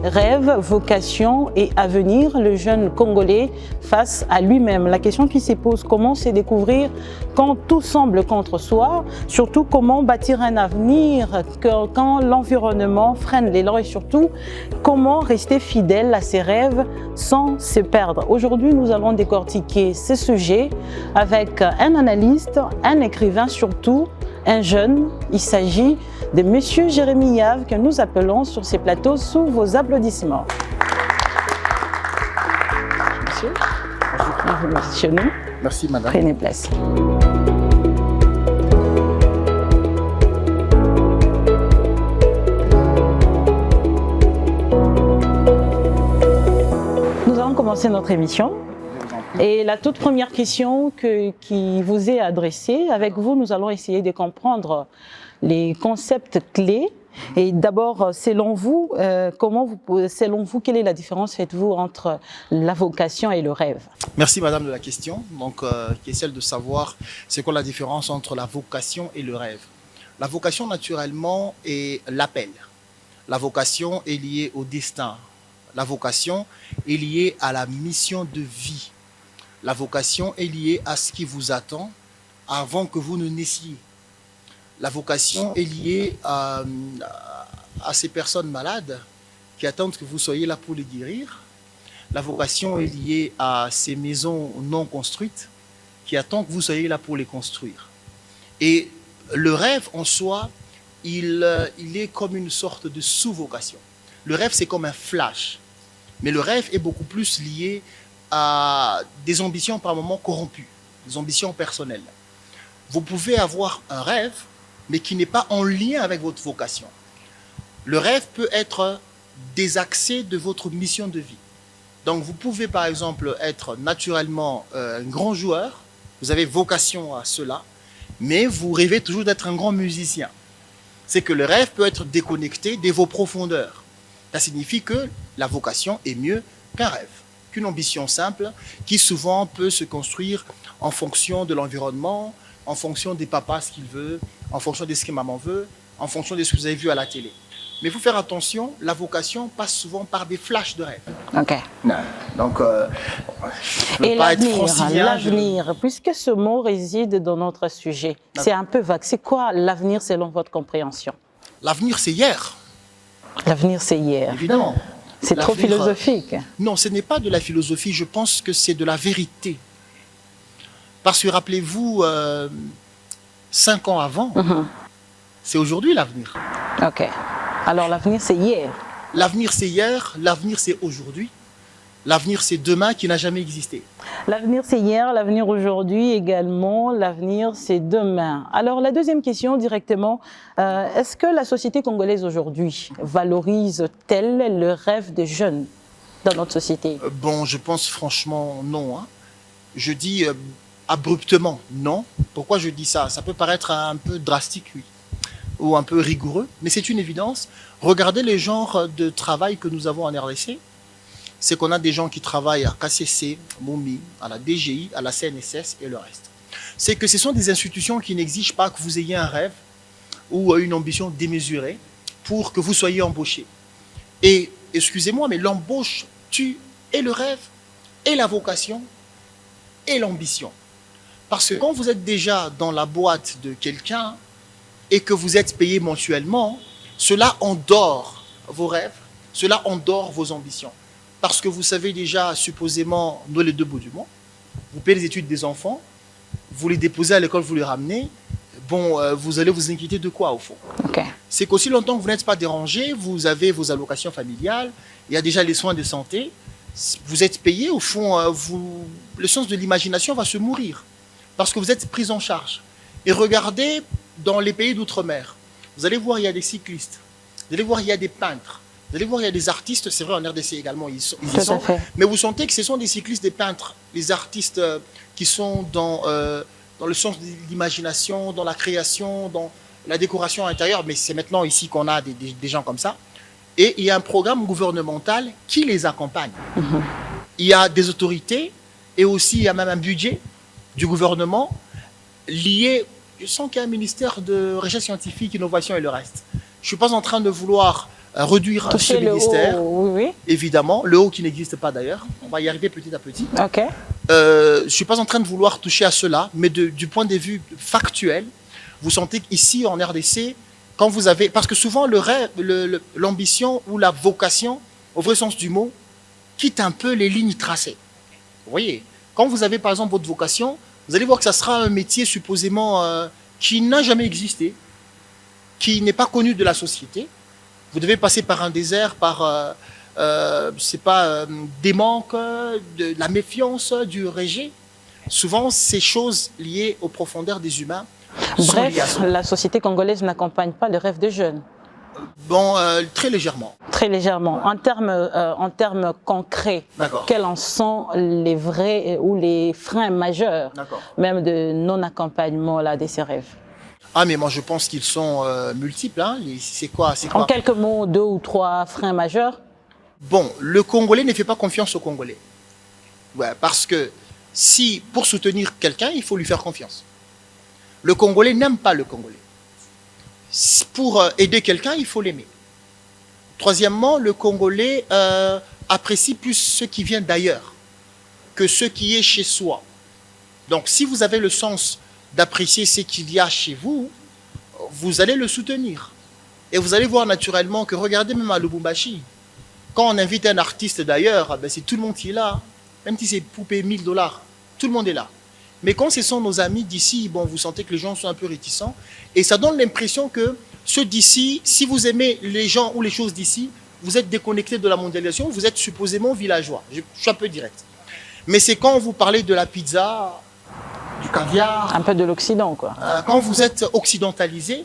rêve, vocation et avenir, le jeune Congolais face à lui-même. La question qui se pose, comment se découvrir quand tout semble contre soi, surtout comment bâtir un avenir quand l'environnement freine l'élan et surtout comment rester fidèle à ses rêves sans se perdre. Aujourd'hui, nous allons décortiquer ce sujet avec un analyste, un écrivain surtout, un jeune. Il s'agit de Monsieur Jérémy Yave que nous appelons sur ces plateaux sous vos applaudissements. Monsieur, bienvenue chez nous. Merci madame. Prenez place. Nous allons commencer notre émission. Et la toute première question qui vous est adressée, avec vous, nous allons essayer de comprendre les concepts clés. Et d'abord, selon vous, quelle est la différence, faites-vous, entre la vocation et le rêve? Merci madame de la question, qui est celle de savoir c'est quoi la différence entre la vocation et le rêve. La vocation, naturellement, est l'appel. La vocation est liée au destin. La vocation est liée à la mission de vie. La vocation est liée à ce qui vous attend avant que vous ne naissiez. La vocation est liée à ces personnes malades qui attendent que vous soyez là pour les guérir. La vocation est liée à ces maisons non construites qui attendent que vous soyez là pour les construire. Et le rêve en soi, il est comme une sorte de sous-vocation. Le rêve, c'est comme un flash. Mais le rêve est beaucoup plus lié à des ambitions par moments corrompues, des ambitions personnelles. Vous pouvez avoir un rêve, mais qui n'est pas en lien avec votre vocation. Le rêve peut être désaxé de votre mission de vie. Donc vous pouvez par exemple être naturellement un grand joueur, vous avez vocation à cela, mais vous rêvez toujours d'être un grand musicien. C'est que le rêve peut être déconnecté de vos profondeurs. Ça signifie que la vocation est mieux qu'un rêve, qu'une ambition simple qui souvent peut se construire en fonction de l'environnement, en fonction des papas, ce qu'il veut, en fonction de ce que maman veut, en fonction de ce que vous avez vu à la télé. Mais il faut faire attention, la vocation passe souvent par des flashs de rêve. Ok. Donc, et l'avenir, puisque ce mot réside dans notre sujet, c'est un peu vague. C'est quoi l'avenir selon votre compréhension? L'avenir, c'est hier. L'avenir, c'est hier. Évidemment. C'est trop philosophique. Non, ce n'est pas de la philosophie, je pense que c'est de la vérité. Parce que rappelez-vous, 5 ans avant, c'est aujourd'hui l'avenir. Ok. Alors l'avenir, c'est hier. L'avenir, c'est hier, l'avenir, c'est aujourd'hui. L'avenir, c'est demain qui n'a jamais existé. L'avenir, c'est hier, l'avenir aujourd'hui également, l'avenir, c'est demain. Alors, la deuxième question directement, est-ce que la société congolaise aujourd'hui valorise-t-elle le rêve des jeunes dans notre société? Bon, je pense franchement non. Je dis abruptement non. Pourquoi je dis ça? Ça peut paraître un peu drastique, oui, ou un peu rigoureux, mais c'est une évidence. Regardez les genres de travail que nous avons en RDC. C'est qu'on a des gens qui travaillent à KCC, MOMI, à la DGI, à la CNSS et le reste. C'est que ce sont des institutions qui n'exigent pas que vous ayez un rêve ou une ambition démesurée pour que vous soyez embauché. Et excusez-moi, mais l'embauche tue et le rêve, et la vocation, et l'ambition. Parce que quand vous êtes déjà dans la boîte de quelqu'un et que vous êtes payé mensuellement, cela endort vos rêves, cela endort vos ambitions. Parce que vous savez déjà, supposément, dans les deux bouts du monde, vous payez les études des enfants, vous les déposez à l'école, vous les ramenez, bon, vous allez vous inquiéter de quoi au fond? Okay. C'est qu'aussi longtemps que vous n'êtes pas dérangé, vous avez vos allocations familiales, il y a déjà les soins de santé, vous êtes payé, au fond, le sens de l'imagination va se mourir, parce que vous êtes pris en charge. Et regardez dans les pays d'outre-mer, vous allez voir, il y a des cyclistes, vous allez voir, il y a des peintres, vous allez voir, il y a des artistes, c'est vrai en RDC également, ils y sont. Mais vous sentez que ce sont des cyclistes, des peintres, les artistes qui sont dans le sens de l'imagination, dans la création, dans la décoration intérieure. Mais c'est maintenant ici qu'on a des gens comme ça. Et il y a un programme gouvernemental qui les accompagne. Il y a des autorités et aussi il y a même un budget du gouvernement lié, je sens qu'il y a un ministère de recherche scientifique, innovation et le reste. Je ne suis pas en train de vouloir réduire ce Toucher le ministère, haut, oui, évidemment, le haut qui n'existe pas d'ailleurs. On va y arriver petit à petit. oui. OK. Je ne suis pas en train de vouloir toucher à cela, mais du point de vue factuel, vous sentez qu'ici en RDC, quand vous avez, parce que souvent le rêve, l'ambition ou la vocation, au vrai sens du mot, quitte un peu les lignes tracées. Vous voyez, quand vous avez par exemple votre vocation, vous allez voir que ça sera un métier supposément qui n'a jamais existé, qui n'est pas connu de la société. Vous devez passer par un désert, par des manques, de la méfiance, du rejet. Souvent, ces choses liées aux profondeurs des humains sont liées à Bref, ça. la société congolaise n'accompagne pas le rêve des jeunes. Bon, très légèrement. Très légèrement. En termes concrets, D'accord. quels en sont les vrais ou les freins majeurs, D'accord. même de non-accompagnement là, de ces rêves? Ah, mais moi, je pense qu'ils sont multiples. Hein. C'est quoi? En quelques mots, 2 ou 3 freins majeurs? Bon, le Congolais ne fait pas confiance aux Congolais. Ouais, parce que si, pour soutenir quelqu'un, il faut lui faire confiance. Le Congolais n'aime pas le Congolais. Pour aider quelqu'un, il faut l'aimer. Troisièmement, le Congolais apprécie plus ce qui vient d'ailleurs que ce qui est chez soi. Donc, si vous avez le sens d'apprécier ce qu'il y a chez vous, vous allez le soutenir. Et vous allez voir naturellement que, regardez même à Lubumbashi, quand on invite un artiste d'ailleurs, ben c'est tout le monde qui est là. Même si c'est poupée 1000 $, tout le monde est là. Mais quand ce sont nos amis d'ici, bon, vous sentez que les gens sont un peu réticents. Et ça donne l'impression que ceux d'ici, si vous aimez les gens ou les choses d'ici, vous êtes déconnecté de la mondialisation, vous êtes supposément villageois. Je suis un peu direct. Mais c'est quand vous parlez de la pizza, du caviar, Un peu de l'Occident, quoi. quand vous êtes occidentalisé,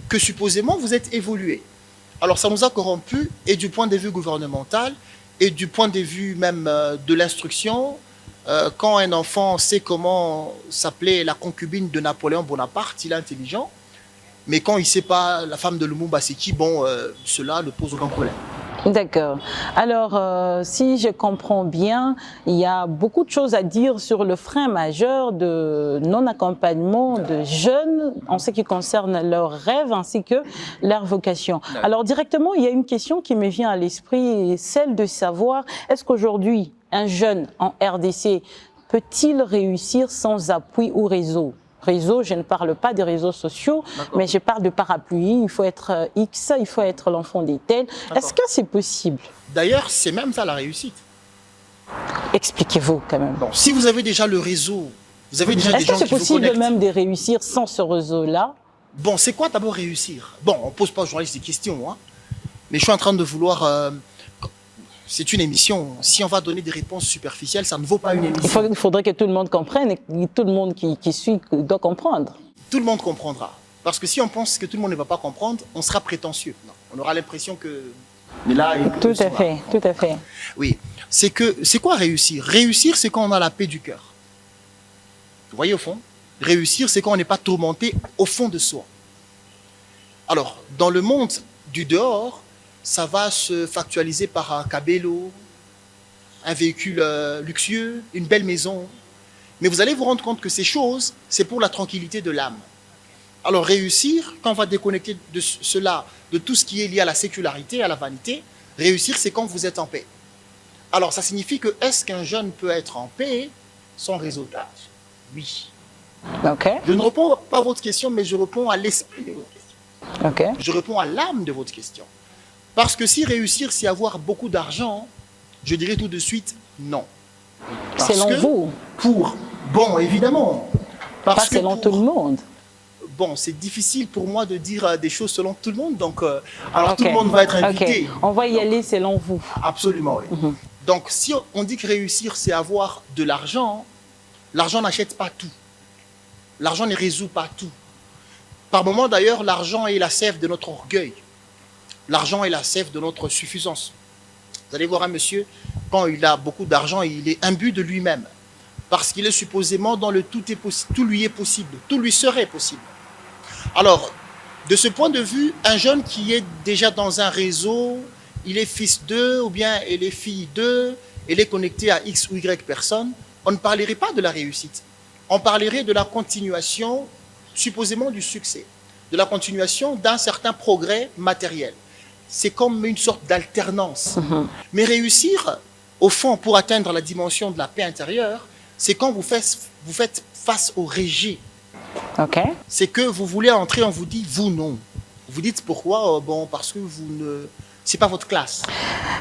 que supposément vous êtes évolué. Alors ça nous a corrompus, et du point de vue gouvernemental, et du point de vue même de l'instruction. Quand un enfant sait comment s'appelait la concubine de Napoléon Bonaparte, il est intelligent. Mais quand il ne sait pas la femme de Lumumba c'est qui, bon, cela ne pose aucun problème. D'accord. Alors, si je comprends bien, il y a beaucoup de choses à dire sur le frein majeur de non-accompagnement de jeunes en ce qui concerne leurs rêves ainsi que leur vocation. Alors, directement, il y a une question qui me vient à l'esprit, celle de savoir, est-ce qu'aujourd'hui, un jeune en RDC peut-il réussir sans appui ou réseau? Réseau, je ne parle pas des réseaux sociaux, mais je parle de parapluie. Il faut être X, il faut être l'enfant des tels. Est-ce que c'est possible? D'ailleurs, c'est même ça la réussite. Expliquez-vous quand même. Bon, si vous avez déjà le réseau, vous avez déjà des gens Est-ce que qui c'est vous possible connectent. même de réussir sans ce réseau-là? Bon, c'est quoi d'abord réussir? Bon, on ne pose pas aux journalistes des questions, hein, mais je suis en train de vouloir... c'est une émission. Si on va donner des réponses superficielles, ça ne vaut pas une émission. Il faudrait que tout le monde comprenne et que tout le monde qui suit doit comprendre. Tout le monde comprendra. Parce que si on pense que tout le monde ne va pas comprendre, on sera prétentieux. Non, on aura l'impression que... Mais là, Tout à fait, tout à fait. Oui. C'est quoi réussir? Réussir, c'est quand on a la paix du cœur. Vous voyez au fond? Réussir, c'est quand on n'est pas tourmenté au fond de soi. Alors, dans le monde du dehors, ça va se factualiser par un cabello, un véhicule luxueux, une belle maison. Mais vous allez vous rendre compte que ces choses, c'est pour la tranquillité de l'âme. Alors réussir, quand on va déconnecter de cela, de tout ce qui est lié à la sécularité, à la vanité, réussir, c'est quand vous êtes en paix. Alors ça signifie que est-ce qu'un jeune peut être en paix sans réseautage? Oui. OK. Je ne réponds pas à votre question, mais je réponds à l'esprit de votre question. OK. Je réponds à l'âme de votre question. Parce que si réussir, c'est avoir beaucoup d'argent, je dirais tout de suite non. Parce Selon que vous? Bon, évidemment. Pas selon tout le monde. Bon, c'est difficile pour moi de dire des choses selon tout le monde, donc alors Ok. tout le monde va être invité. Ok. On va y aller selon vous. Absolument, oui. Donc si on dit que réussir, c'est avoir de l'argent, l'argent n'achète pas tout. L'argent ne résout pas tout. Par moments d'ailleurs, l'argent est la sève de notre orgueil. L'argent est la sève de notre suffisance. Vous allez voir un monsieur, quand il a beaucoup d'argent, il est imbu de lui-même. Parce qu'il est supposément dans le tout est possible, tout lui est possible, tout lui serait possible. Alors, de ce point de vue, un jeune qui est déjà dans un réseau, il est fils d'eux ou bien il est fille d'eux, il est connecté à X ou Y personnes, on ne parlerait pas de la réussite. On parlerait de la continuation, supposément du succès, de la continuation d'un certain progrès matériel. c'est comme une sorte d'alternance. Mais réussir, au fond, pour atteindre la dimension de la paix intérieure, c'est quand vous faites face au rejet. Okay. C'est que vous voulez entrer, on vous dit, vous non. Vous dites pourquoi? Bon, parce que vous ne... c'est pas votre classe.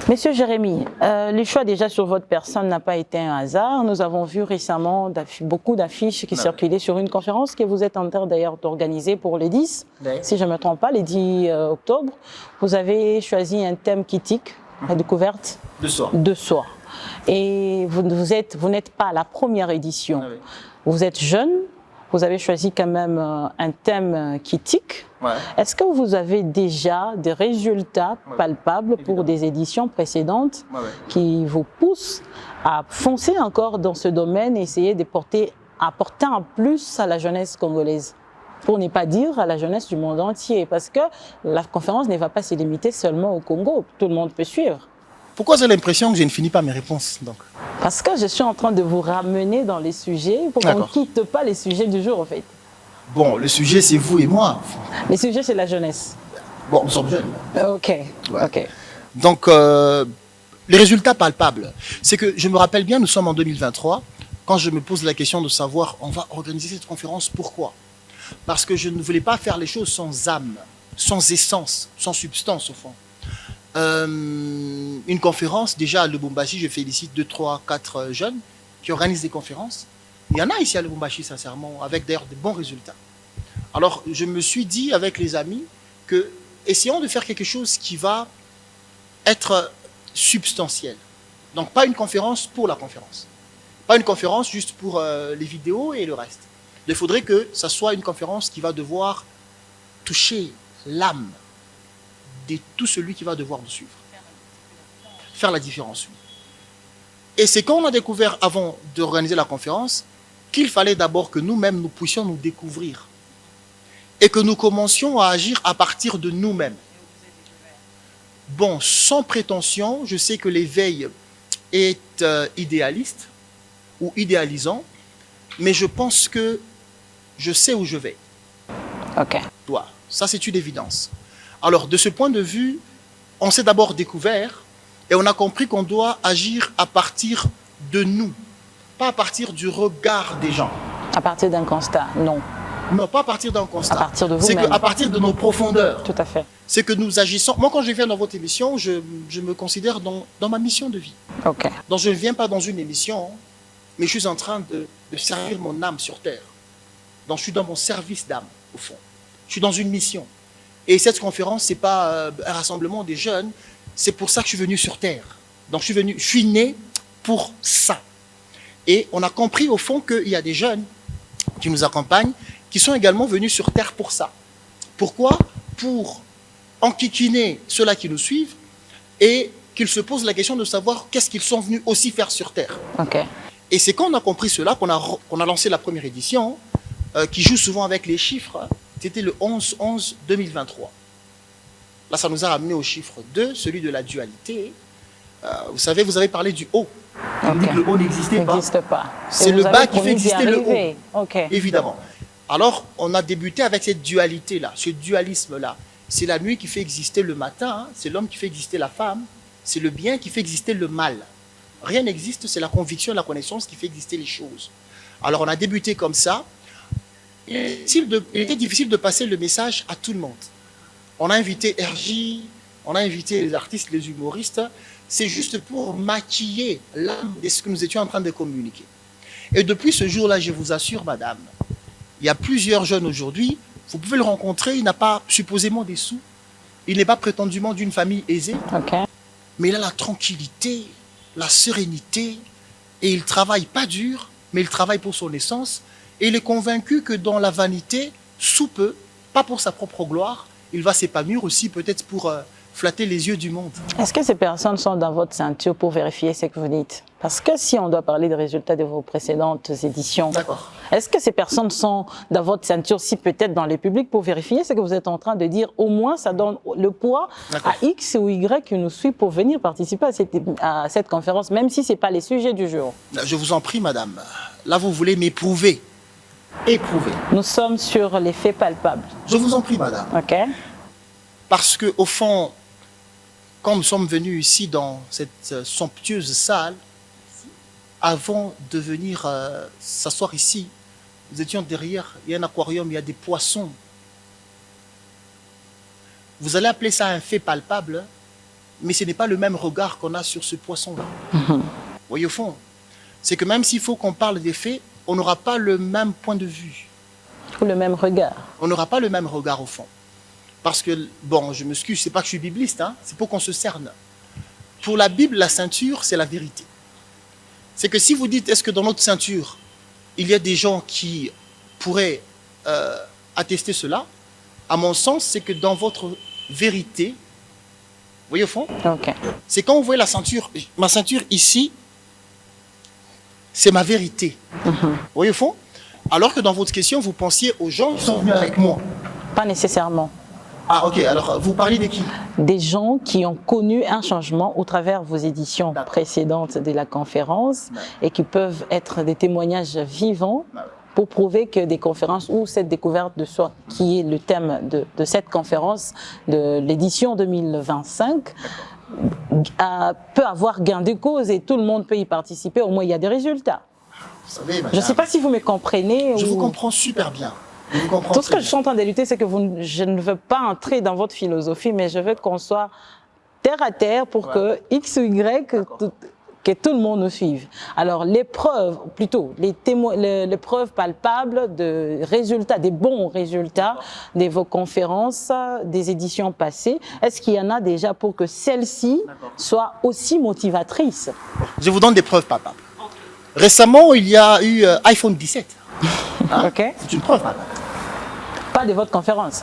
Monsieur Jérémy, le choix déjà sur votre personne n'a pas été un hasard. Nous avons vu récemment beaucoup d'affiches qui circulaient sur une conférence que vous êtes en train d'ailleurs d'organiser pour les 10, si je ne me trompe pas, les 10 octobre. Vous avez choisi un thème critique, la découverte de soi. Et vous n'êtes pas à la première édition. Vous êtes jeune, vous avez choisi quand même un thème critique. Est-ce que vous avez déjà des résultats palpables pour des éditions précédentes qui vous poussent à foncer encore dans ce domaine et essayer d'apporter un plus à la jeunesse congolaise, pour ne pas dire à la jeunesse du monde entier? Parce que la conférence ne va pas se limiter seulement au Congo, tout le monde peut suivre. Pourquoi j'ai l'impression que je ne finis pas mes réponses donc? Parce que je suis en train de vous ramener dans les sujets pour qu'on ne quitte pas les sujets du jour en fait. Bon, le sujet c'est vous et moi. Le sujet c'est la jeunesse. Bon, nous sommes jeunes. Ok, ok. Donc, les résultats palpables, c'est que je me rappelle bien, nous sommes en 2023, quand je me pose la question de savoir, on va organiser cette conférence, pourquoi? Parce que je ne voulais pas faire les choses sans âme, sans essence, sans substance au fond. Une conférence, déjà à Lubumbashi, je félicite 2, 3, 4 jeunes qui organisent des conférences. Il y en a ici à Lubumbashi, sincèrement, avec d'ailleurs de bons résultats. Alors, je me suis dit avec les amis que essayons de faire quelque chose qui va être substantiel. Donc, pas une conférence pour la conférence. Pas une conférence juste pour les vidéos et le reste. Il faudrait que ça soit une conférence qui va devoir toucher l'âme de tout celui qui va devoir nous suivre. Faire la différence, oui. Et c'est quand on a découvert, avant d'organiser la conférence, qu'il fallait d'abord que nous-mêmes, nous puissions nous découvrir. Et que nous commencions à agir à partir de nous-mêmes. Bon, sans prétention, je sais que l'éveil est idéaliste ou idéalisant, mais je pense que je sais où je vais. Ok. Toi, ça c'est une évidence. Alors, de ce point de vue, on s'est d'abord découvert et on a compris qu'on doit agir à partir de nous, pas à partir du regard des gens. À partir d'un constat, non. Non, pas à partir d'un constat. À partir de vous-même. C'est qu'à partir de nos profondeurs. Tout à fait. C'est que nous agissons. Moi, quand je viens dans votre émission, je me considère dans ma mission de vie. Ok. Donc, je ne viens pas dans une émission, mais je suis en train de servir mon âme sur terre. Donc, je suis dans mon service d'âme, au fond. Je suis dans une mission. Et cette conférence, ce n'est pas un rassemblement des jeunes, c'est pour ça que je suis venu sur terre. Donc, je suis né pour ça. Et on a compris, au fond, qu'il y a des jeunes qui nous accompagnent, qui sont également venus sur terre pour ça. Pourquoi? Pour enquiquiner ceux-là qui nous suivent et qu'ils se posent la question de savoir qu'est-ce qu'ils sont venus aussi faire sur terre. Okay. Et c'est quand on a compris cela qu'on a lancé la première édition, qui joue souvent avec les chiffres. C'était le 11-11-2023. Là, ça nous a ramené au chiffre 2, celui de la dualité. Vous savez, vous avez parlé du haut. Okay. Le haut n'existait pas. C'est le bas qui fait exister le haut. Okay. Évidemment. Alors, on a débuté avec cette dualité-là, ce dualisme-là. C'est la nuit qui fait exister le matin, c'est l'homme qui fait exister la femme, c'est le bien qui fait exister le mal. Rien n'existe, c'est la conviction et la connaissance qui fait exister les choses. Alors, on a débuté comme ça. Il était difficile de passer le message à tout le monde. On a invité RJ, on a invité les artistes, les humoristes. C'est juste pour maquiller l'âme de ce que nous étions en train de communiquer. Et depuis ce jour-là, je vous assure, madame, il y a plusieurs jeunes aujourd'hui, vous pouvez le rencontrer, il n'a pas supposément des sous, il n'est pas prétendument d'une famille aisée, okay. Mais il a la tranquillité, la sérénité, et il travaille pas dur, mais il travaille pour son essence, et il est convaincu que dans la vanité, sous peu, pas pour sa propre gloire, il va s'épanouir aussi peut-être pour flatter les yeux du monde. Est-ce que ces personnes sont dans votre ceinture pour vérifier ce que vous dites? Parce que si on doit parler des résultats de vos précédentes éditions, est-ce que ces personnes sont dans votre ceinture, si peut-être dans le public, pour vérifier ce que vous êtes en train de dire? Au moins, ça donne le poids à X ou Y qui nous suit pour venir participer à cette conférence, même si ce n'est pas les sujets du jour. Je vous en prie, madame. Là, vous voulez m'éprouver. Éprouver. Nous sommes sur les faits palpables. Je vous en prie, madame. OK. Parce qu'au fond, quand nous sommes venus ici dans cette somptueuse salle, avant de venir s'asseoir ici, nous étions derrière, il y a un aquarium, il y a des poissons. Vous allez appeler ça un fait palpable, mais ce n'est pas le même regard qu'on a sur ce poisson-là. Vous voyez au fond, c'est que même s'il faut qu'on parle des faits, on n'aura pas le même point de vue. Ou le même regard. On n'aura pas le même regard au fond. Parce que, bon, je m'excuse, c'est pas que je suis bibliste, hein, c'est pour qu'on se cerne. Pour la Bible, la ceinture, c'est la vérité. C'est que si vous dites, est-ce que dans notre ceinture, il y a des gens qui pourraient attester cela, à mon sens, c'est que dans votre vérité, vous voyez au fond, Okay. c'est quand vous voyez la ceinture, ma ceinture ici, c'est ma vérité. Vous voyez au fond, alors que dans votre question, vous pensiez aux gens qui sont venus avec moi. Pas nécessairement. Ah ok, alors vous parlez de qui? Des gens qui ont connu un changement au travers vos éditions précédentes de la conférence et qui peuvent être des témoignages vivants pour prouver que des conférences ou cette découverte de soi, qui est le thème de cette conférence de l'édition 2025, peut avoir gain de cause et tout le monde peut y participer, au moins il y a des résultats. Vous savez, Je ne sais pas si vous me comprenez. Je ou... vous comprends super bien. Tout ce que je suis en train de lutter, c'est que je ne veux pas entrer dans votre philosophie, mais je veux qu'on soit terre à terre pour que X ou Y, que tout le monde nous suive. Alors, les preuves, plutôt, les preuves palpables de résultats, des bons résultats de vos conférences, des éditions passées, est-ce qu'il y en a déjà pour que celles-ci soient aussi motivatrices? Je vous donne des preuves palpables. Récemment, il y a eu iPhone 17. Hein? Okay. C'est une preuve palpable. Pas de votre conférence.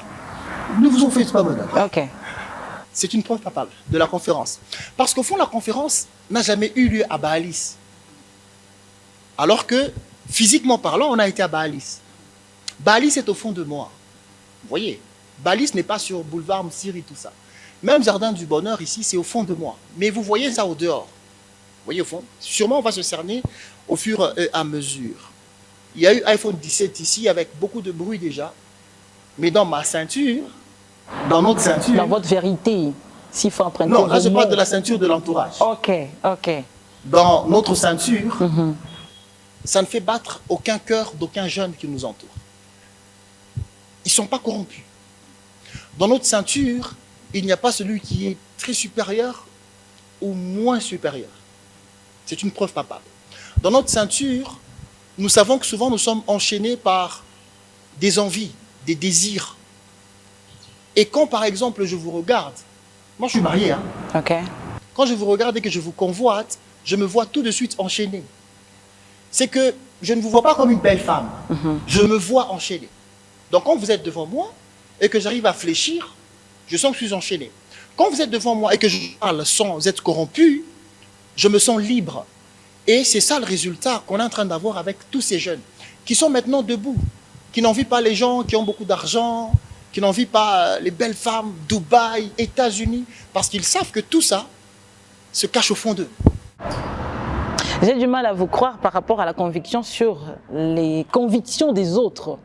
Nous vous en faites pas bonheur. Ok. C'est une preuve palpable de la conférence. Parce qu'au fond, la conférence n'a jamais eu lieu à Baalis. Alors que, physiquement parlant, on a été à Baalis. Baalis est au fond de moi. Vous voyez, Baalis n'est pas sur boulevard Msiri, tout ça. Même Jardin du Bonheur, ici, c'est au fond de moi. Mais vous voyez ça au dehors. Vous voyez au fond. Sûrement, on va se cerner au fur et à mesure. Il y a eu iPhone 17 ici, avec beaucoup de bruit déjà. Mais dans ma ceinture, dans notre ceinture... Dans votre vérité, s'il faut emprunter... Non, là je parle de la ceinture de l'entourage. Ok, ok. Dans notre ceinture, ça ne fait battre aucun cœur d'aucun jeune qui nous entoure. Ils ne sont pas corrompus. Dans notre ceinture, il n'y a pas celui qui est très supérieur ou moins supérieur. C'est une preuve palpable. Dans notre ceinture, nous savons que souvent nous sommes enchaînés par des envies, des désirs. Et quand, par exemple, je vous regarde, moi je suis marié, hein. Okay. Quand je vous regarde et que je vous convoite, je me vois tout de suite enchaîné. C'est que je ne vous vois pas comme une belle femme. Je me vois enchaîné. Donc quand vous êtes devant moi et que j'arrive à fléchir, je sens que je suis enchaîné. Quand vous êtes devant moi et que je parle sans être corrompu, je me sens libre. Et c'est ça le résultat qu'on est en train d'avoir avec tous ces jeunes qui sont maintenant debout, qui n'envient pas les gens qui ont beaucoup d'argent, qui n'envient pas les belles femmes, Dubaï, États-Unis, parce qu'ils savent que tout ça se cache au fond d'eux. J'ai du mal à vous croire par rapport à la conviction sur les convictions des autres.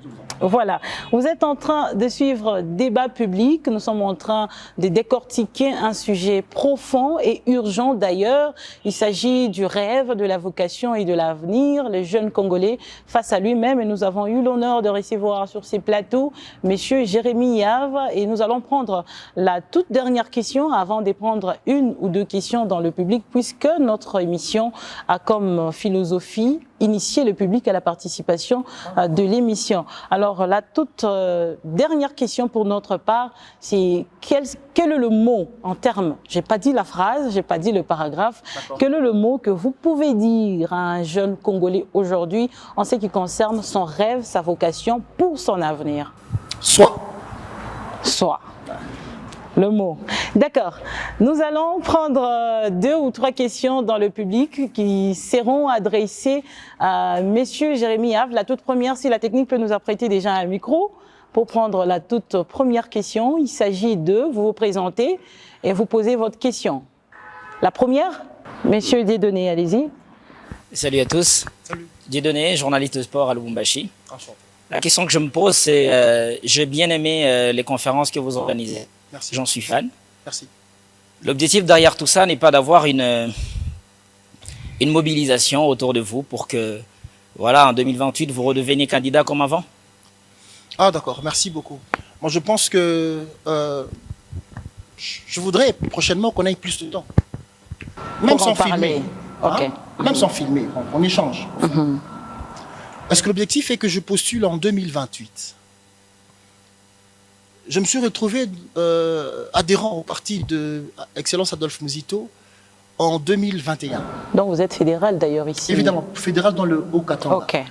Voilà, vous êtes en train de suivre débat public, nous sommes en train de décortiquer un sujet profond et urgent d'ailleurs. Il s'agit du rêve, de la vocation et de l'avenir, le jeune Congolais face à lui-même. Et nous avons eu l'honneur de recevoir sur ces plateaux Monsieur Jérémy Yave et nous allons prendre la toute dernière question avant de prendre une ou deux questions dans le public puisque notre émission a comme philosophie initier le public à la participation de l'émission. Alors, la toute dernière question pour notre part, c'est quel est le mot en termes, j'ai pas dit la phrase, j'ai pas dit le paragraphe, quel est le mot que vous pouvez dire à un jeune Congolais aujourd'hui en ce qui concerne son rêve, sa vocation pour son avenir? Soit. Soit. Le mot. D'accord. Nous allons prendre 2 ou 3 questions dans le public qui seront adressées à Monsieur Jérémy Yave. La toute première, si la technique peut nous apprêter déjà un micro pour prendre la toute première question. Il s'agit de vous présenter et vous poser votre question. La première, Monsieur Dieudonné, allez-y. Salut à tous. Salut. Dieudonné, journaliste de sport à Lubumbashi. Enchanté. La question que je me pose, c'est j'ai bien aimé les conférences que vous organisez. Merci. J'en suis fan. Merci. L'objectif derrière tout ça n'est pas d'avoir une mobilisation autour de vous pour que, voilà, en 2028, vous redeveniez candidat comme avant. Ah d'accord, merci beaucoup. Moi je pense que je voudrais prochainement qu'on ait plus de temps. Même Pour en sans parler. filmer. Ok. Même sans filmer, on échange. Parce que l'objectif est que je postule en 2028. Je me suis retrouvé adhérent au parti de Excellence Adolphe Mouzito en 2021. Donc vous êtes fédéral d'ailleurs ici. Évidemment, fédéral dans le Haut-Katanga. Ok.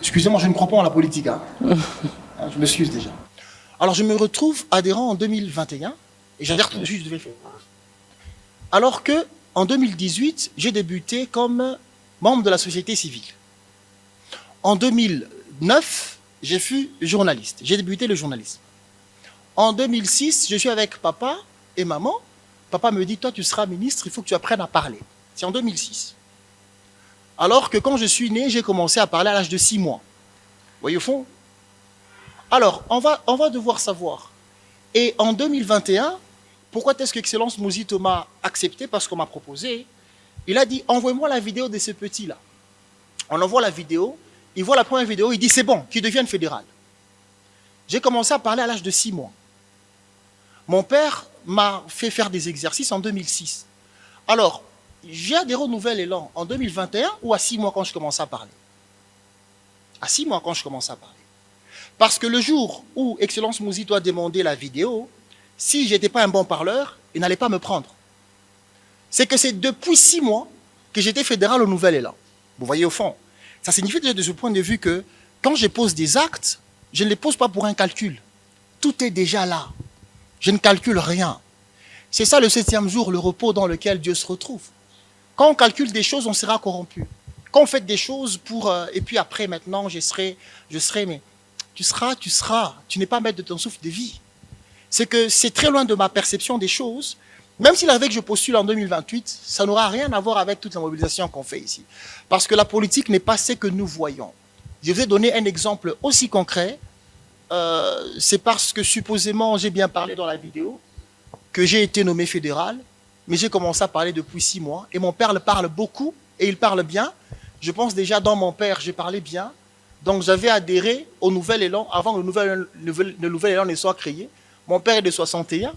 Excusez-moi, je ne crois pas en la politique. Je m'excuse déjà. Alors je me retrouve adhérent en 2021 et j'adhère tout de suite, je devais le faire. Alors que en 2018, j'ai débuté comme membre de la société civile. En 2009, j'ai fui journaliste. J'ai débuté le journalisme. En 2006, je suis avec papa et maman. Papa me dit, toi tu seras ministre, il faut que tu apprennes à parler. C'est en 2006. Alors que quand je suis né, j'ai commencé à parler à l'âge de 6 mois. Vous voyez au fond? Alors, on va devoir savoir. Et en 2021, pourquoi est-ce que Excellence Mouzito m'a accepté? Parce qu'on m'a proposé. Il a dit, envoie-moi la vidéo de ce petit-là. On envoie la vidéo. Il voit la première vidéo, il dit, c'est bon, qu'il devienne fédéral. J'ai commencé à parler à l'âge de 6 mois. Mon père m'a fait faire des exercices en 2006. Alors, j'ai adhéré au Nouvel Élan en 2021 ou à 6 mois quand je commençais à parler? À 6 mois quand je commençais à parler. Parce que le jour où Excellence Mouzito a demandé la vidéo, si je n'étais pas un bon parleur, il n'allait pas me prendre. C'est que c'est depuis 6 mois que j'étais fédéral au Nouvel Élan. Vous voyez au fond. Ça signifie déjà de ce point de vue que quand je pose des actes, je ne les pose pas pour un calcul. Tout est déjà là. Je ne calcule rien. C'est ça le 7e jour, le repos dans lequel Dieu se retrouve. Quand on calcule des choses, on sera corrompu. Quand on fait des choses pour... et puis après, maintenant, je serai, mais tu seras. Tu n'es pas maître de ton souffle de vie. C'est que c'est très loin de ma perception des choses. Même s'il avait que je postule en 2028, ça n'aura rien à voir avec toute la mobilisation qu'on fait ici. Parce que la politique n'est pas ce que nous voyons. Je vous ai donné un exemple aussi concret. C'est parce que supposément, j'ai bien parlé dans la vidéo, que j'ai été nommé fédéral, mais j'ai commencé à parler depuis 6 mois. Et mon père le parle beaucoup, et il parle bien. Je pense déjà dans mon père, j'ai parlé bien. Donc j'avais adhéré au Nouvel Élan avant que le Nouvel Élan ne soit créé. Mon père est de 61.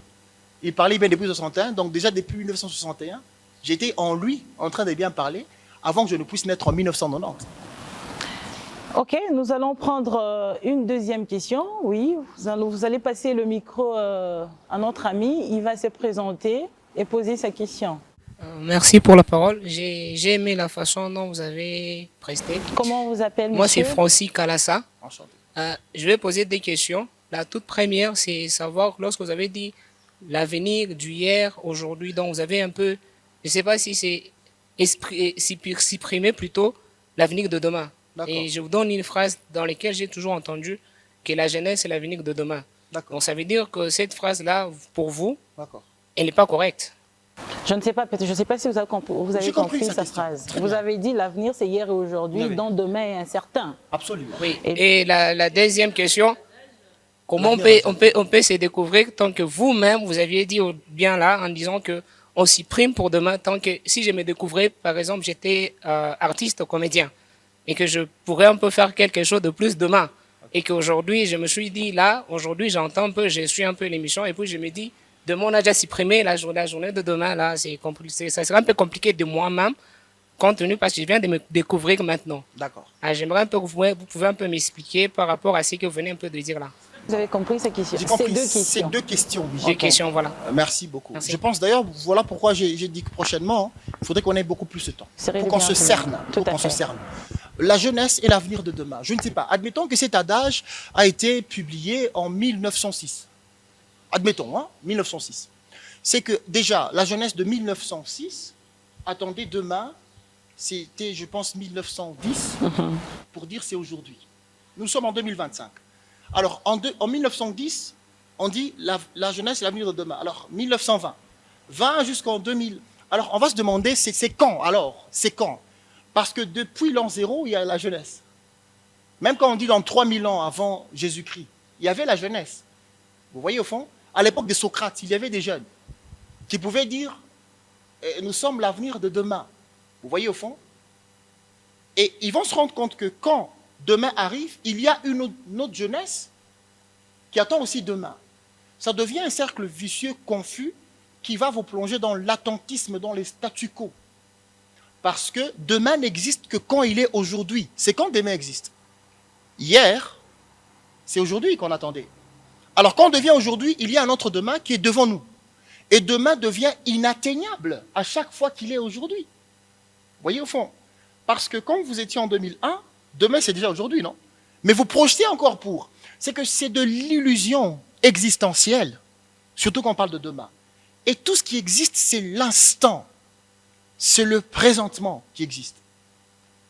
Il parlait bien depuis 61, donc déjà depuis 1961, j'étais en lui, en train de bien parler, avant que je ne puisse naître en 1990. Ok, nous allons prendre une deuxième question. Oui, vous allez passer le micro à notre ami. Il va se présenter et poser sa question. Merci pour la parole. J'ai aimé la façon dont vous avez presté. Comment vous appelez, monsieur? Moi, c'est Francis Kalassa. Enchanté. Je vais poser des questions. La toute première, c'est savoir, lorsque vous avez dit l'avenir du hier, aujourd'hui, donc vous avez un peu, je ne sais pas si c'est supprimé plutôt l'avenir de demain. Et je vous donne une phrase dans laquelle j'ai toujours entendu que la jeunesse est l'avenir de demain. Donc ça veut dire que cette phrase-là, pour vous, elle n'est pas correcte. Je ne sais pas, je ne sais pas si vous avez compris sa phrase. Vous avez dit l'avenir c'est hier et aujourd'hui, Oui. donc demain est incertain. Absolument. Oui. Et la deuxième question, comment on peut se découvrir tant que vous-même, vous aviez dit bien là, en disant que on s'y prime pour demain, tant que si je me découvrais, par exemple, j'étais artiste, comédien, et que je pourrais un peu faire quelque chose de plus demain, et qu'aujourd'hui, je me suis dit, là, aujourd'hui, j'entends un peu, je suis un peu l'émission, et puis je me dis, demain, on a déjà supprimé la journée de demain, là, ça serait un peu compliqué de moi-même, compte tenu parce que je viens de me découvrir maintenant. D'accord. J'aimerais un peu que vous pouvez un peu m'expliquer par rapport à ce que vous venez un peu de dire là. Vous avez compris ces questions? J'ai compris. Ces deux questions. Ces deux questions, oui. Deux questions, voilà. Merci beaucoup. Merci. Je pense d'ailleurs, voilà pourquoi j'ai dit que prochainement, il faudrait qu'on ait beaucoup plus de temps. Pour qu'on se cerne. Tout à fait. La jeunesse et l'avenir de demain. Je ne sais pas. Admettons que cet adage a été publié en 1906. Admettons, 1906. C'est que déjà, la jeunesse de 1906, attendez, demain, c'était, je pense, 1910, pour dire c'est aujourd'hui. Nous sommes en 2025. Alors, en 1910, on dit la jeunesse et l'avenir de demain. Alors, 1920. 20 jusqu'en 2000. Alors, on va se demander, c'est quand alors? C'est quand? Parce que depuis l'an 0, il y a la jeunesse. Même quand on dit dans 3000 ans avant Jésus-Christ, il y avait la jeunesse. Vous voyez au fond? À l'époque de Socrate, il y avait des jeunes. qui pouvait dire nous sommes l'avenir de demain. Vous voyez au fond? Et ils vont se rendre compte que quand demain arrive, il y a une autre jeunesse qui attend aussi demain. Ça devient un cercle vicieux, confus, qui va vous plonger dans l'attentisme, dans les statu quo. Parce que demain n'existe que quand il est aujourd'hui. C'est quand demain existe. Hier, c'est aujourd'hui qu'on attendait. Alors quand on devient aujourd'hui, il y a un autre demain qui est devant nous. Et demain devient inatteignable à chaque fois qu'il est aujourd'hui. Vous voyez au fond? Parce que quand vous étiez en 2001, demain c'est déjà aujourd'hui, non? Mais vous projetez encore pour. C'est que c'est de l'illusion existentielle, surtout quand on parle de demain. Et tout ce qui existe, c'est l'instant. C'est le présentement qui existe.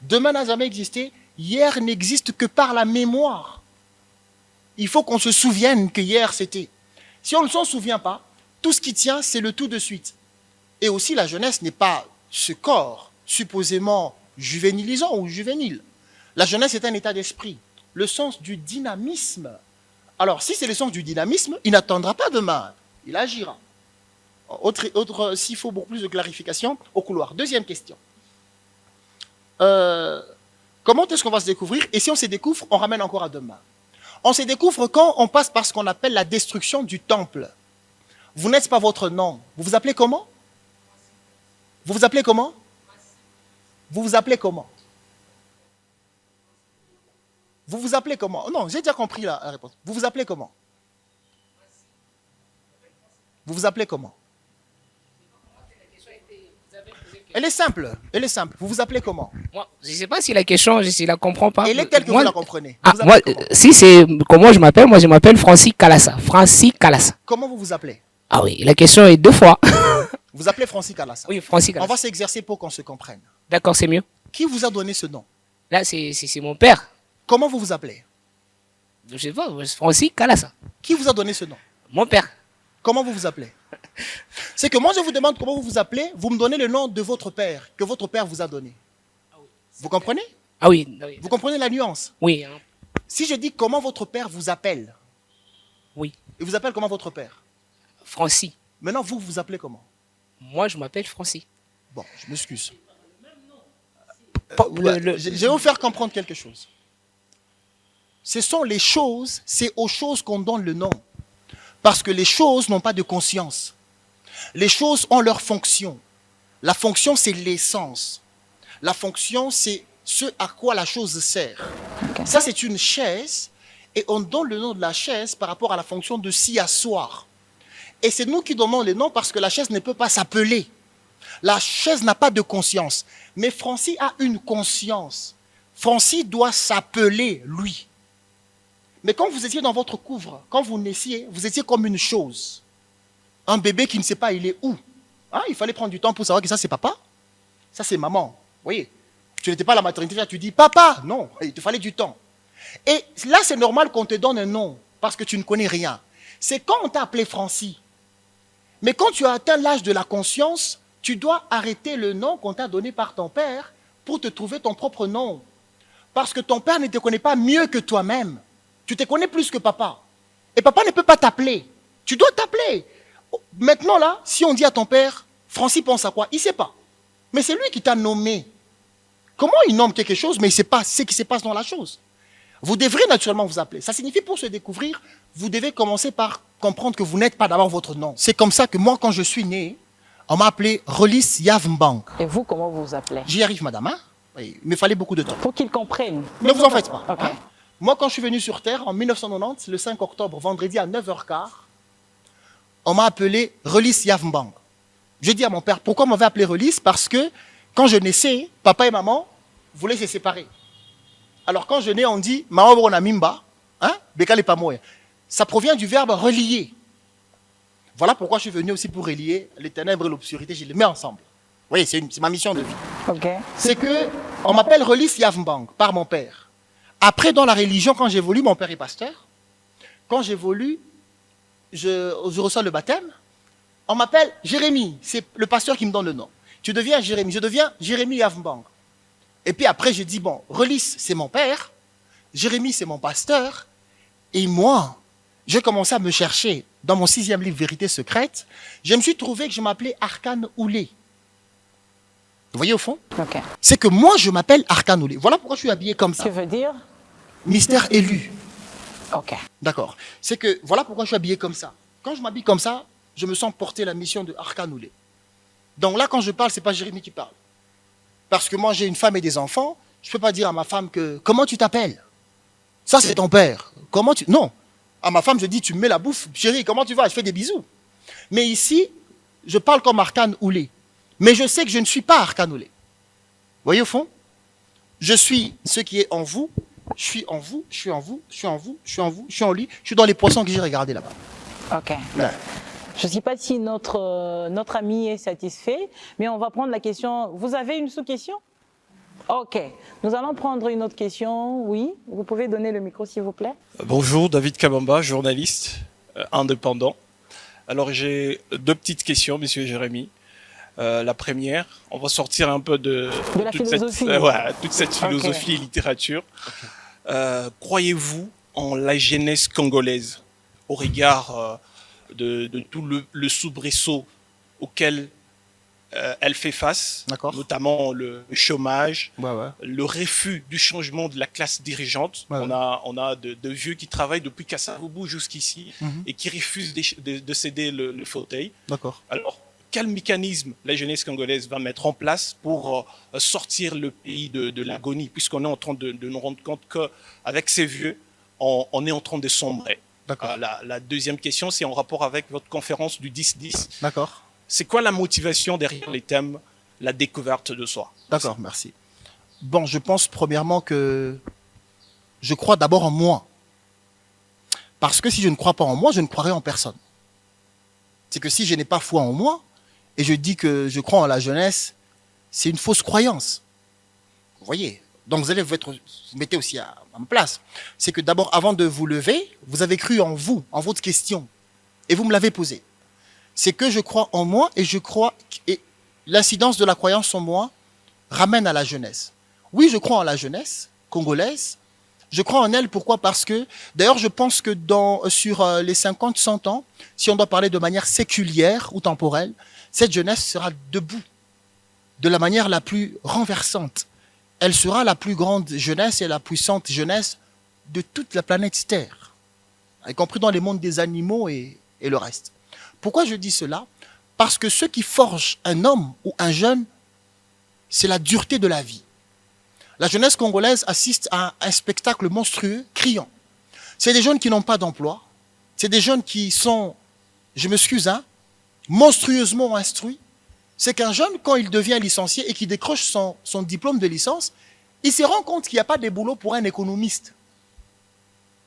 Demain n'a jamais existé, hier n'existe que par la mémoire. Il faut qu'on se souvienne que hier c'était. Si on ne s'en souvient pas, tout ce qui tient, c'est le tout de suite. Et aussi, la jeunesse n'est pas ce corps supposément juvénilisant ou juvénile. La jeunesse est un état d'esprit, le sens du dynamisme. Alors, si c'est le sens du dynamisme, il n'attendra pas demain, il agira. S'il faut beaucoup plus de clarification, au couloir. Deuxième question. Comment est-ce qu'on va se découvrir? Et si on se découvre, on ramène encore à demain. On se découvre quand on passe par ce qu'on appelle la destruction du temple. Vous n'êtes pas votre nom. Vous vous appelez comment? Vous vous appelez comment? Vous vous appelez comment? Vous vous appelez comment? Non, j'ai déjà compris la réponse. Vous vous appelez comment? Vous vous appelez comment? Elle est simple, elle est simple. Vous vous appelez comment? Moi, je ne sais pas si la question, je ne la comprends pas. Elle est telle que moi, vous la comprenez. Ah, Vous moi, appelez comment? si c'est comment je m'appelle Francis Kalassa. Francis Kalassa. Comment vous vous appelez? Ah oui, la question est deux fois. Vous appelez Francis Kalassa. Oui, Francis On Kalassa. va s'exercer pour qu'on se comprenne. D'accord, c'est mieux. Qui vous a donné ce nom? Là, c'est mon père. Comment vous vous appelez? Je ne sais pas, Francis Kalassa. Qui vous a donné ce nom? Mon père. Comment vous vous appelez? C'est que moi, je vous demande comment vous vous appelez, vous me donnez le nom de votre père, que votre père vous a donné. Vous comprenez? Ah oui, oui. Vous comprenez la nuance? Oui, hein. Si je dis comment votre père vous appelle, Oui. il vous appelle comment votre père? Francis. Maintenant, vous vous appelez comment? Moi, je m'appelle Francis. Bon, je m'excuse. Le- Je vais vous faire comprendre quelque chose. Ce sont les choses, c'est aux choses qu'on donne le nom. Parce que les choses n'ont pas de conscience. Les choses ont leur fonction. La fonction, c'est l'essence. La fonction, c'est ce à quoi la chose sert. Ok. Ça, c'est une chaise, et on donne le nom de la chaise par rapport à la fonction de s'y asseoir. Et c'est nous qui donnons les noms parce que la chaise ne peut pas s'appeler. La chaise n'a pas de conscience. Mais Francis a une conscience. Francis doit s'appeler, lui. Mais quand vous étiez dans votre couvre, quand vous naissiez, vous étiez comme une chose. Un bébé qui ne sait pas il est où. Hein, il fallait prendre du temps pour savoir que ça c'est papa, ça c'est maman. Vous voyez, tu n'étais pas à la maternité, là, tu dis papa. Non, il te fallait du temps. Et là c'est normal qu'on te donne un nom parce que tu ne connais rien. C'est quand on t'a appelé Francis. Mais quand tu as atteint l'âge de la conscience, tu dois arrêter le nom qu'on t'a donné par ton père pour te trouver ton propre nom. Parce que ton père ne te connaît pas mieux que toi-même. Tu te connais plus que papa. Et papa ne peut pas t'appeler. Tu dois t'appeler. Maintenant là, si on dit à ton père, Francis pense à quoi? Il ne sait pas. Mais c'est lui qui t'a nommé. Comment il nomme quelque chose, mais il ne sait pas ce qui se passe dans la chose? Vous devrez naturellement vous appeler. Ça signifie pour se découvrir, vous devez commencer par comprendre que vous n'êtes pas d'abord votre nom. C'est comme ça que moi, quand je suis né, on m'a appelé Relis Yavmbank. Et vous, comment vous vous appelez? J'y arrive, madame. Hein? Oui, il me fallait beaucoup de temps. Pour qu'ils comprennent. Ne vous en faites pas. Ok. Hein? Moi, quand je suis venu sur Terre en 1990, le 5 octobre, vendredi à 9h15, on m'a appelé Relis Yavmbank. Je dis à mon père, pourquoi on m'avait appelé Relis? Parce que quand je naissais, papa et maman voulaient se séparer. Alors quand je nais, on dit Maman Brona Mimba, hein? Bekale Pamoya. Ça provient du verbe relier. Voilà pourquoi je suis venu aussi pour relier les ténèbres et l'obscurité, je les mets ensemble. Vous voyez, c'est ma mission de vie. Ok. C'est que on m'appelle Relis Yavmbank par mon père. Après, dans la religion, quand j'évolue, mon père est pasteur. Quand j'évolue, je reçois le baptême. On m'appelle Jérémie. C'est le pasteur qui me donne le nom. Tu deviens Jérémie. Je deviens Jérémie Yavmbank. Et puis après, je dis, bon, Relis, c'est mon père. Jérémie, c'est mon pasteur. Et moi, j'ai commencé à me chercher dans mon 6e livre Vérité secrète. Je me suis trouvé que je m'appelais Arcane Oulé. Vous voyez au fond? Ok. C'est que moi, je m'appelle Arcane Oulé. Voilà pourquoi je suis habillé comme ça. Que veut dire? Mystère élu. Ok. D'accord. C'est que voilà pourquoi je suis habillé comme ça. Quand je m'habille comme ça, je me sens porter la mission de Arcane Oulé. Donc là, quand je parle, c'est pas Jérémie qui parle. Parce que moi, j'ai une femme et des enfants. Je peux pas dire à ma femme que comment tu t'appelles? Ça, c'est ton père. Comment tu... Non. À ma femme, je dis, tu me mets la bouffe. Chérie, comment tu vas? Je fais des bisous. Mais ici, je parle comme Arcane Oulé. Mais je sais que je ne suis pas Arcane Oulé. Vous voyez au fond? Je suis ce qui est en vous. Je suis en vous, je suis en vous, je suis en vous, je suis en vous, je suis en lui. Je suis dans les poissons que j'ai regardés là-bas. Ok. Ouais. Je ne sais pas si notre ami est satisfait, mais on va prendre la question. Vous avez une sous-question? Ok. Nous allons prendre une autre question. Oui, vous pouvez donner le micro s'il vous plaît. Bonjour, David Kabamba, journaliste indépendant. Alors j'ai 2 petites questions, monsieur Jérémy. La première, on va sortir un peu de la philosophie. Toute cette philosophie et littérature. Croyez-vous en la jeunesse congolaise au regard de tout le soubresaut auquel elle fait face, notamment le chômage, le refus du changement de la classe dirigeante. On a de vieux qui travaillent depuis Kassavoubou jusqu'ici et qui refusent de céder le fauteuil. Alors, quel mécanisme la jeunesse congolaise va mettre en place pour sortir le pays de l'agonie, puisqu'on est en train de nous rendre compte qu'avec ces vieux, on est en train de sombrer. La deuxième question, c'est en rapport avec votre conférence du 10-10. D'accord. C'est quoi la motivation derrière les thèmes, la découverte de soi? D'accord, merci. Bon, je pense premièrement que je crois d'abord en moi. Parce que si je ne crois pas en moi, je ne croirai en personne. C'est que si je n'ai pas foi en moi, et je dis que je crois en la jeunesse, c'est une fausse croyance. Vous voyez? Donc vous allez vous mettez aussi à ma place. C'est que d'abord, avant de vous lever, vous avez cru en vous, en votre question. Et vous me l'avez posée. C'est que je crois en moi et je crois... Et l'incidence de la croyance en moi ramène à la jeunesse. Oui, je crois en la jeunesse congolaise. Je crois en elle, pourquoi? Parce que, d'ailleurs, je pense que sur les 50-100 ans, si on doit parler de manière séculière ou temporelle, cette jeunesse sera debout de la manière la plus renversante. Elle sera la plus grande jeunesse et la puissante jeunesse de toute la planète Terre, y compris dans les mondes des animaux et le reste. Pourquoi je dis cela? Parce que ce qui forge un homme ou un jeune, c'est la dureté de la vie. La jeunesse congolaise assiste à un spectacle monstrueux, criant. C'est des jeunes qui n'ont pas d'emploi, c'est des jeunes qui sont, je m'excuse, monstrueusement instruits. C'est qu'un jeune, quand il devient licencié et qu'il décroche son diplôme de licence, il se rend compte qu'il n'y a pas de boulot pour un économiste.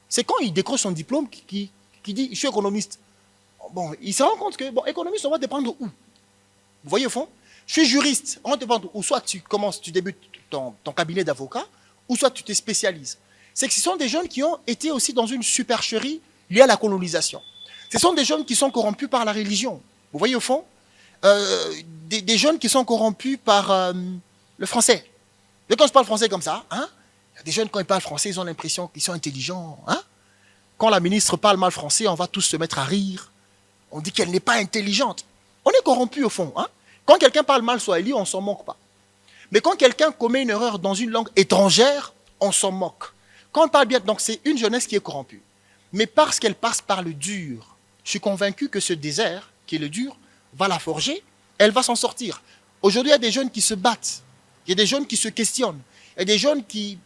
C'est quand il décroche son diplôme qu'il dit « je suis économiste ». Bon, il se rend compte que, bon, économiste, on va dépendre où? Vous voyez au fond? Je suis juriste, on va dépendre où? Soit tu débutes ton cabinet d'avocat, ou soit tu te spécialises. C'est que ce sont des jeunes qui ont été aussi dans une supercherie liée à la colonisation. Ce sont des jeunes qui sont corrompus par la religion. Vous voyez au fond? Des jeunes qui sont corrompus par le français. Et quand je parle français comme ça, il y a des jeunes, quand ils parlent français, ils ont l'impression qu'ils sont intelligents. Quand la ministre parle mal français, on va tous se mettre à rire. On dit qu'elle n'est pas intelligente. On est corrompu au fond. Quand quelqu'un parle mal swahili, on ne s'en moque pas. Mais quand quelqu'un commet une erreur dans une langue étrangère, on s'en moque. Quand on parle bien, donc c'est une jeunesse qui est corrompue. Mais parce qu'elle passe par le dur, je suis convaincu que ce désert, qui est le dur, va la forger, elle va s'en sortir. Aujourd'hui, il y a des jeunes qui se battent. Il y a des jeunes qui se questionnent. Il y a des jeunes qui...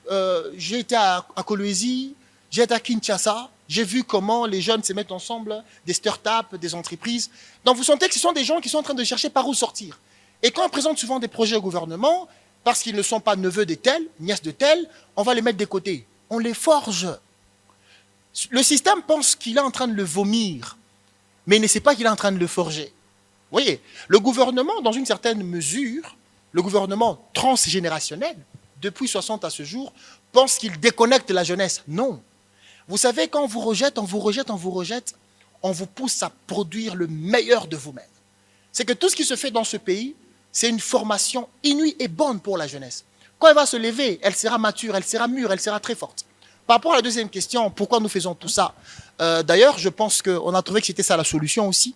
j'ai été à Kolwezi, j'ai été à Kinshasa, j'ai vu comment les jeunes se mettent ensemble, des start-up, des entreprises. Donc vous sentez que ce sont des gens qui sont en train de chercher par où sortir. Et quand on présente souvent des projets au gouvernement, parce qu'ils ne sont pas neveux de tel, nièces de tel, on va les mettre de côté. On les forge. Le système pense qu'il est en train de le vomir, mais il ne sait pas qu'il est en train de le forger. Vous voyez, le gouvernement, dans une certaine mesure, le gouvernement transgénérationnel, depuis 60 à ce jour, pense qu'il déconnecte la jeunesse. Non. Vous savez, quand on vous rejette, on vous rejette, on vous rejette, on vous pousse à produire le meilleur de vous-même. C'est que tout ce qui se fait dans ce pays, c'est une formation inouïe et bonne pour la jeunesse. Quand elle va se lever, elle sera mature, elle sera mûre, elle sera très forte. Par rapport à la deuxième question, pourquoi nous faisons tout ça? D'ailleurs, je pense qu'on a trouvé que c'était ça la solution aussi.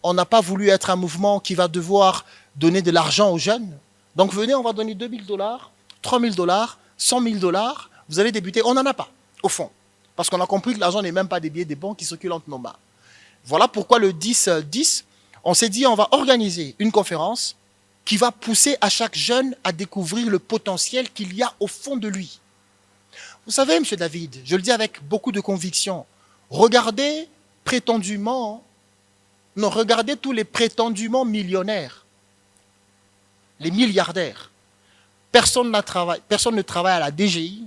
On n'a pas voulu être un mouvement qui va devoir donner de l'argent aux jeunes. Donc venez, on va donner $2 000, $3 000, $100 000. Vous allez débuter. On n'en a pas, au fond. Parce qu'on a compris que l'argent n'est même pas des billets des banques qui circulent entre nos mains. Voilà pourquoi le 10-10, on s'est dit on va organiser une conférence qui va pousser à chaque jeune à découvrir le potentiel qu'il y a au fond de lui. Vous savez, M. David, je le dis avec beaucoup de conviction, regardez tous les prétendument millionnaires, les milliardaires. Personne ne travaille à la DGI,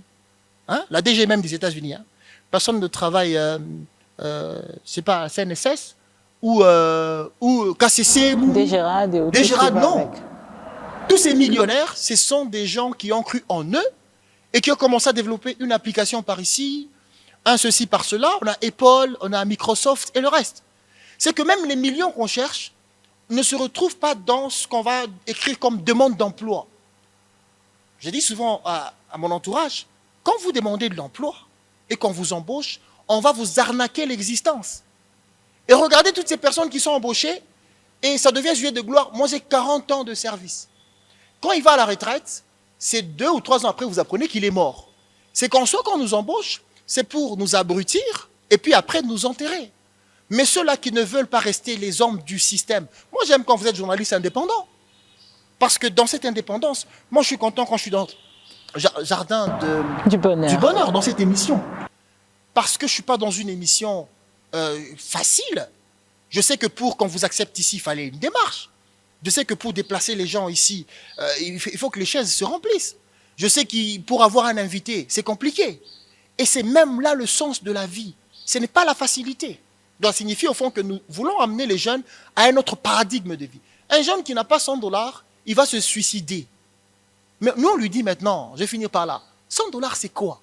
hein, la DGI même des États-Unis. Hein. Personne ne travaille, c'est pas à CNSS ou KCC. Desgérades et autres. Desgérades, non. Tous ces millionnaires, ce sont des gens qui ont cru en eux et qui ont commencé à développer une application par ici, un ceci par cela. On a Apple, on a Microsoft et le reste. C'est que même les millions qu'on cherche ne se retrouvent pas dans ce qu'on va écrire comme demande d'emploi. Je dis souvent à mon entourage, quand vous demandez de l'emploi et qu'on vous embauche, on va vous arnaquer l'existence. Et regardez toutes ces personnes qui sont embauchées et ça devient sujet de gloire. Moi, j'ai 40 ans de service. Quand il va à la retraite, c'est 2 ou 3 ans après, vous apprenez qu'il est mort. C'est qu'en soi, quand on nous embauche, c'est pour nous abrutir et puis après nous enterrer. Mais ceux-là qui ne veulent pas rester les hommes du système, moi j'aime quand vous êtes journaliste indépendant. Parce que dans cette indépendance, moi je suis content quand je suis dans le jardin du bonheur, dans cette émission. Parce que je ne suis pas dans une émission facile. Je sais que quand vous accepte ici, il fallait une démarche. Je sais que pour déplacer les gens ici, il faut que les chaises se remplissent. Je sais que pour avoir un invité, c'est compliqué. Et c'est même là le sens de la vie. Ce n'est pas la facilité. Ça signifie au fond que nous voulons amener les jeunes à un autre paradigme de vie. Un jeune qui n'a pas $100, il va se suicider. Mais nous, on lui dit maintenant, je vais finir par là, $100 c'est quoi?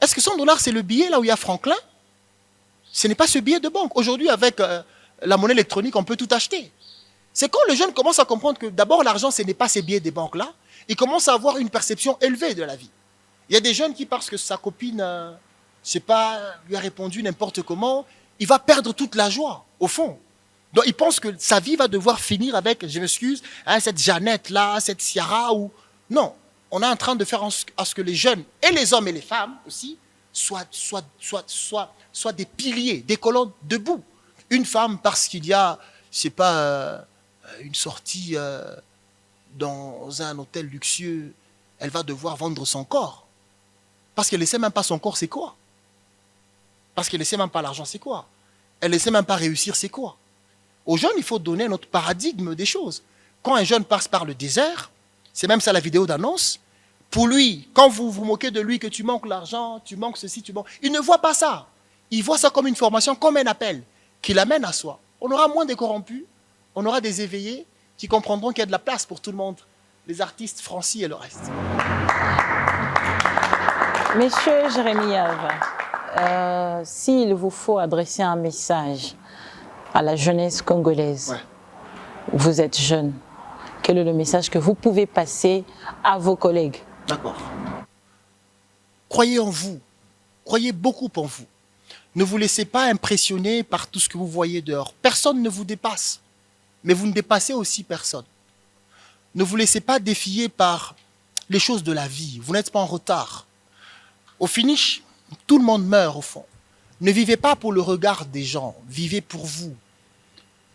Est-ce que $100 c'est le billet là où il y a Franklin? Ce n'est pas ce billet de banque. Aujourd'hui, avec la monnaie électronique, on peut tout acheter. C'est quand le jeune commence à comprendre que d'abord l'argent, ce n'est pas ces billets des banques-là, il commence à avoir une perception élevée de la vie. Il y a des jeunes qui, parce que sa copine, je ne sais pas, lui a répondu n'importe comment, il va perdre toute la joie, au fond. Donc il pense que sa vie va devoir finir avec, je m'excuse, hein, cette Jeannette-là, cette Ciara, ou... Non, on est en train de faire à ce que les jeunes, et les hommes et les femmes aussi, soient des piliers, des colonnes debout. Une femme, parce qu'il y a, je ne sais pas, une sortie dans un hôtel luxueux, elle va devoir vendre son corps. Parce qu'elle ne sait même pas son corps, c'est quoi? Parce qu'elle ne sait même pas l'argent, c'est quoi? Elle ne sait même pas réussir, c'est quoi? Aux jeunes, il faut donner notre paradigme des choses. Quand un jeune passe par le désert, c'est même ça la vidéo d'annonce, pour lui, quand vous vous moquez de lui, que tu manques l'argent, tu manques ceci, tu manques... Il ne voit pas ça. Il voit ça comme une formation, comme un appel, qui l'amène à soi. On aura moins de corrompus, on aura des éveillés qui comprendront qu'il y a de la place pour tout le monde, les artistes, Francis et le reste. Monsieur Jérémy Yave, s'il vous faut adresser un message à la jeunesse congolaise, ouais. Vous êtes jeune, quel est le message que vous pouvez passer à vos collègues? D'accord. Croyez en vous, croyez beaucoup en vous. Ne vous laissez pas impressionner par tout ce que vous voyez dehors. Personne ne vous dépasse, mais vous ne dépassez aussi personne. Ne vous laissez pas défier par les choses de la vie, vous n'êtes pas en retard. Au finish, tout le monde meurt au fond. Ne vivez pas pour le regard des gens, vivez pour vous.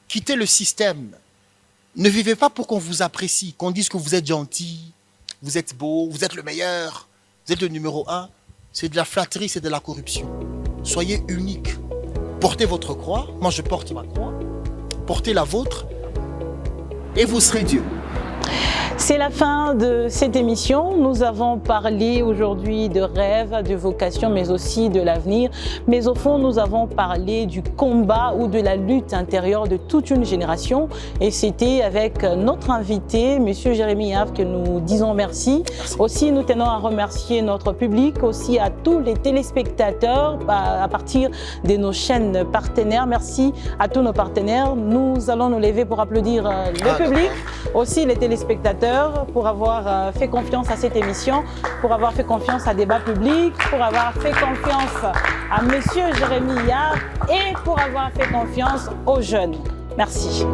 Quittez le système. Ne vivez pas pour qu'on vous apprécie, qu'on dise que vous êtes gentil, vous êtes beau, vous êtes le meilleur, vous êtes le numéro 1. C'est de la flatterie, c'est de la corruption. Soyez unique. Portez votre croix, moi je porte ma croix, portez la vôtre et vous serez Dieu. C'est la fin de cette émission. Nous avons parlé aujourd'hui de rêve, de vocation, mais aussi de l'avenir. Mais au fond, nous avons parlé du combat ou de la lutte intérieure de toute une génération. Et c'était avec notre invité, Monsieur Jérémy Yave, que nous disons merci. Aussi, nous tenons à remercier notre public, aussi à tous les téléspectateurs à partir de nos chaînes partenaires. Merci à tous nos partenaires. Nous allons nous lever pour applaudir le public, aussi les téléspectateurs. téléspectateurs pour avoir fait confiance à cette émission, pour avoir fait confiance à Débat Public, pour avoir fait confiance à Monsieur Jérémy Yard et pour avoir fait confiance aux jeunes. Merci.